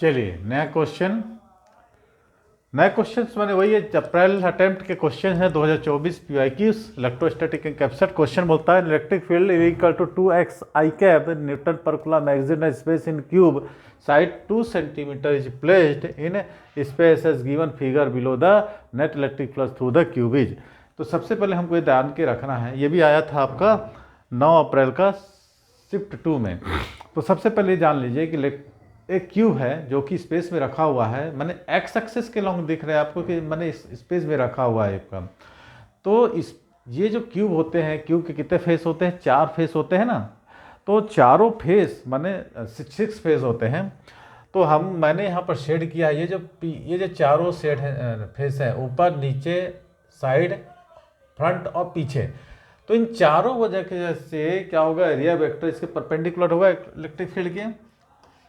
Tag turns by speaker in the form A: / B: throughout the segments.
A: चलिए नया क्वेश्चन मैंने वही है, अप्रैल अटेम्प्ट के क्वेश्चन है 2024 PYQs इलेक्ट्रोस्टैटिक कैप्सेट। क्वेश्चन बोलता है electric field equal to 2x I cap newton per coulomb exist space in cube side 2 centimetre is placed in space as given figure below the net electric flux through the cube is. तो सबसे पहले हमको ये ध्यान के रखना है, ये भी आया था आपका 9 अप्रैल का शिफ्ट 2 में। तो सबसे पहले जान लीजिए कि एक क्यूब है जो कि स्पेस में रखा हुआ है, मैंने एक्स एक्सिस के लॉन्ग दिख रहे हैं आपको कि मैंने स्पेस में रखा हुआ है एक। तो ये जो क्यूब होते हैं, क्यूब के कितने फेस होते हैं? 4 फेस होते हैं ना। तो चारों फेस माने 6 फेस होते हैं। तो मैंने यहाँ पर शेड किया है, ये जो चारों शेड है फेस है, ऊपर नीचे साइड फ्रंट और पीछे। तो इन चारों वजह के से क्या होगा, एरिया वेक्टर इसके परपेंडिकुलर होगा इलेक्ट्रिक फील्ड के।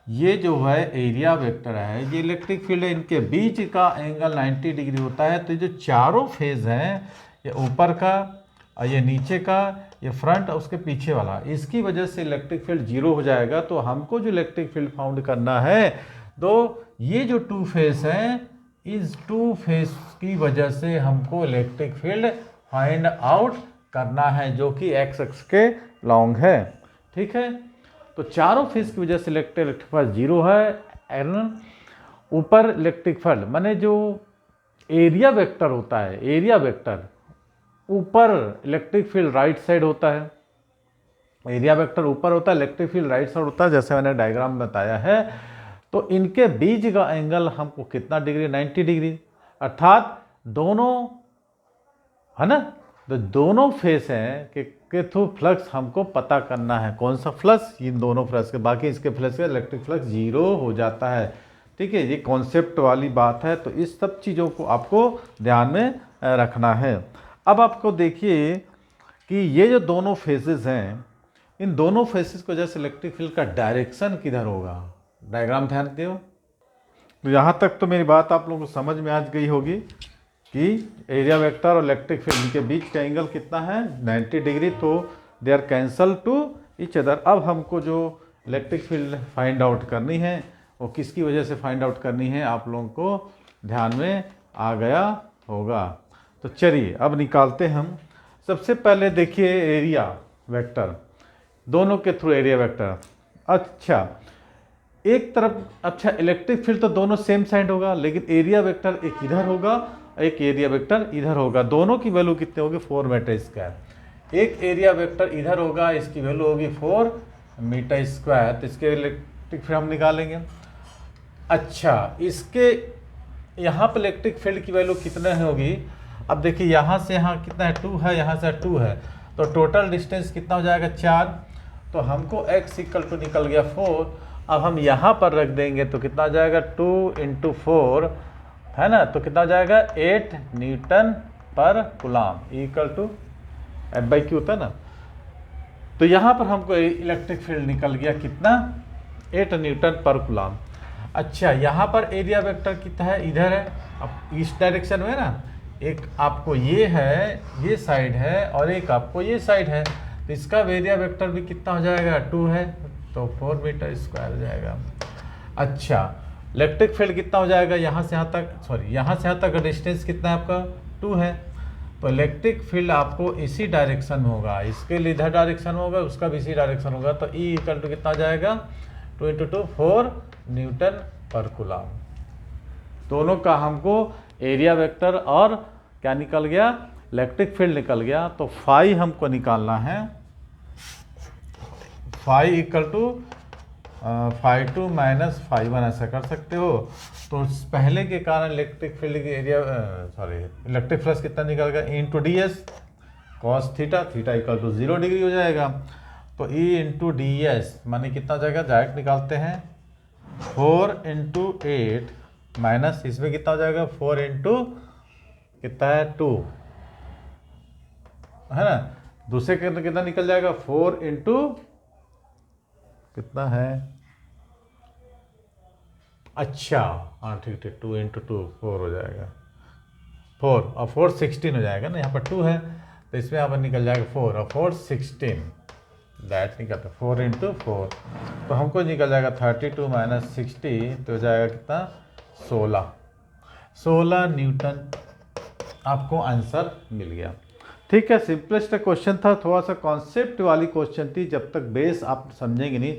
A: ये जो है एरिया वेक्टर है, ये इलेक्ट्रिक फील्ड है, इनके बीच का एंगल 90 डिग्री होता है। तो जो चारों फेज हैं, ये ऊपर का और ये नीचे का, ये फ्रंट और उसके पीछे वाला, इसकी वजह से इलेक्ट्रिक फील्ड 0 हो जाएगा। तो हमको जो इलेक्ट्रिक फील्ड फाउंड करना है, तो ये जो 2 फेस हैं, इस 2 फेस की वजह से हमको इलेक्ट्रिक फील्ड फाइंड आउट करना है, जो कि एक्स एक्स के लॉन्ग है। ठीक है, तो चारों फेस की वजह से इलेक्ट्रिक फील्ड 0 है। ऊपर इलेक्ट्रिक फील्ड माने जो एरिया वेक्टर होता है, एरिया वेक्टर ऊपर इलेक्ट्रिक फील्ड राइट साइड होता है। एरिया वेक्टर ऊपर होता है, इलेक्ट्रिक फील्ड राइट साइड होता है, जैसे मैंने डायग्राम में बताया है। तो इनके बीच का एंगल हमको कितना डिग्री? 90 डिग्री। अर्थात दोनों है ना, तो दोनों फेस हैं के थ्रू फ्लक्स हमको पता करना है। कौन सा फ्लक्स? इन दोनों फ्लक्स के, बाकी इसके फ्लक्स का इलेक्ट्रिक फ्लक्स 0 हो जाता है। ठीक है, ये कॉन्सेप्ट वाली बात है। तो इस सब चीज़ों को आपको ध्यान में रखना है। अब आपको देखिए कि ये जो दोनों फेसेस हैं, इन दोनों फेसेस की वजह से इलेक्ट्रिक फील्ड का डायरेक्शन किधर होगा? डायग्राम ध्यान दो। तो यहाँ तक तो मेरी बात आप लोगों को समझ में आ गई होगी कि एरिया वेक्टर और इलेक्ट्रिक फील्ड के बीच का एंगल कितना है? 90 डिग्री। तो they are cancel to each other. अब हमको जो इलेक्ट्रिक फील्ड फाइंड आउट करनी है, वो किसकी वजह से फाइंड आउट करनी है, आप लोगों को ध्यान में आ गया होगा। तो चलिए अब निकालते हम। सबसे पहले देखिए एरिया वेक्टर, दोनों के थ्रू एरिया वेक्टर। अच्छा, एक तरफ, अच्छा इलेक्ट्रिक फील्ड तो दोनों सेम साइड होगा, लेकिन एरिया वेक्टर एक इधर होगा, एक एरिया वेक्टर इधर होगा। दोनों की वैल्यू कितने होगी? 4 मीटर स्क्वायर। एक एरिया वेक्टर इधर होगा, इसकी वैल्यू होगी 4 मीटर स्क्वायर। तो इसके इलेक्ट्रिक फील्ड हम निकालेंगे। अच्छा, इसके यहाँ पर इलेक्ट्रिक फील्ड की वैल्यू कितने होगी? अब देखिए यहाँ से यहाँ कितना है? 2 है, यहाँ से 2 है। तो टोटल डिस्टेंस कितना हो जाएगा? 4। तो हमको x इक्वल टू निकल गया 4। अब हम यहाँ पर रख देंगे तो कितना आ जाएगा? 2 × 4 है ना। तो कितना हो जाएगा? 8 Newton per coulomb equal to F/Q होता है ना। तो यहाँ पर हमको इलेक्ट्रिक फील्ड निकल गया कितना? 8 न्यूटन पर कूलम। अच्छा, यहाँ पर एरिया वेक्टर कितना है? इधर है। अब इस डायरेक्शन में ना, एक आपको ये है, ये साइड है, और एक आपको ये साइड है। तो इसका एरिया वेक्टर भी कितना हो जाएगा? 2 है। तो 4 मीटर स्क्वायर हो जाएगा। अच्छा, इलेक्ट्रिक फील्ड कितना हो जाएगा? यहाँ से यहाँ तक, सॉरी यहाँ से यहाँ तक का डिस्टेंस कितना है आपका? 2 है। तो इलेक्ट्रिक फील्ड आपको इसी डायरेक्शन में होगा, इसके लिए इधर डायरेक्शन होगा, उसका भी इसी डायरेक्शन होगा। तो E इक्वल टू कितना हो जाएगा? 2 × 2 4 न्यूटन पर कूलम। दोनों का हमको एरिया वेक्टर और क्या निकल गया? इलेक्ट्रिक फील्ड निकल गया। तो फाई हमको निकालना है। फाई इक्वल टू φ2 माइनस φ1 ऐसा कर सकते हो। तो पहले के कारण इलेक्ट्रिक फील्ड की एरिया इलेक्ट्रिक फ्लक्स कितना निकल गया? × ds cos थीटा, थीटा इक्वल टू 0 डिग्री हो जाएगा। तो E × ds माने कितना हो जाएगा? डायरेक्ट निकालते हैं। 4 × 8 माइनस इसमें कितना हो जाएगा? 4 × कितना है? 2 है ना। दूसरे के कितना निकल जाएगा? 4 × कितना है? अच्छा हाँ ठीक ठीक, 2 × 2 4 हो जाएगा। 4 और 4 16 हो जाएगा ना। यहाँ पर 2 है तो इसमें यहाँ पर निकल जाएगा 4 और 4 16। दैट निकलता 4 × 4 तो हमको निकल जाएगा 32 माइनस 60 तो हो जाएगा कितना 16 न्यूटन आपको आंसर मिल गया। ठीक है, सिंपलेस्ट क्वेश्चन था, थोड़ा सा कॉन्सेप्ट वाली क्वेश्चन थी। जब तक बेस आप समझेंगे नहीं,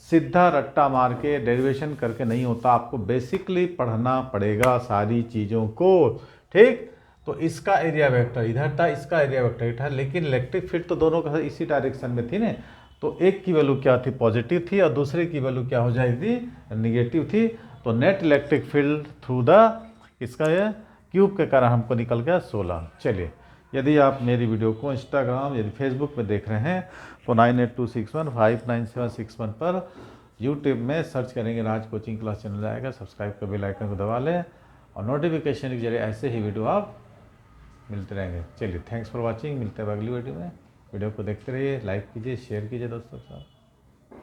A: सीधा रट्टा मार के डेरिवेशन करके नहीं होता, आपको बेसिकली पढ़ना पड़ेगा सारी चीज़ों को। ठीक, तो इसका एरिया वेक्टर इधर था, इसका एरिया वेक्टर इधर था, लेकिन इलेक्ट्रिक फील्ड तो दोनों का इसी डायरेक्शन में थी ना, तो एक की वैल्यू क्या थी पॉजिटिव थी और दूसरे की वैल्यू क्या हो जाएगी निगेटिव थी। तो net electric field through the इसका ये क्यूब के कारण हमको निकल गया 16। चलिए, यदि आप मेरी वीडियो को इंस्टाग्राम यदि फेसबुक पे देख रहे हैं तो 9826159761 पर यूट्यूब में सर्च करेंगे राज कोचिंग क्लास चैनल आएगा, सब्सक्राइब कर बेल आइकन को दबा लें और नोटिफिकेशन के जरिए ऐसे ही वीडियो आप मिलते रहेंगे। चलिए, थैंक्स फॉर वॉचिंग, मिलते हैं अगली वीडियो में। वीडियो को देखते रहिए, लाइक कीजिए, शेयर कीजिए दोस्तों के साथ।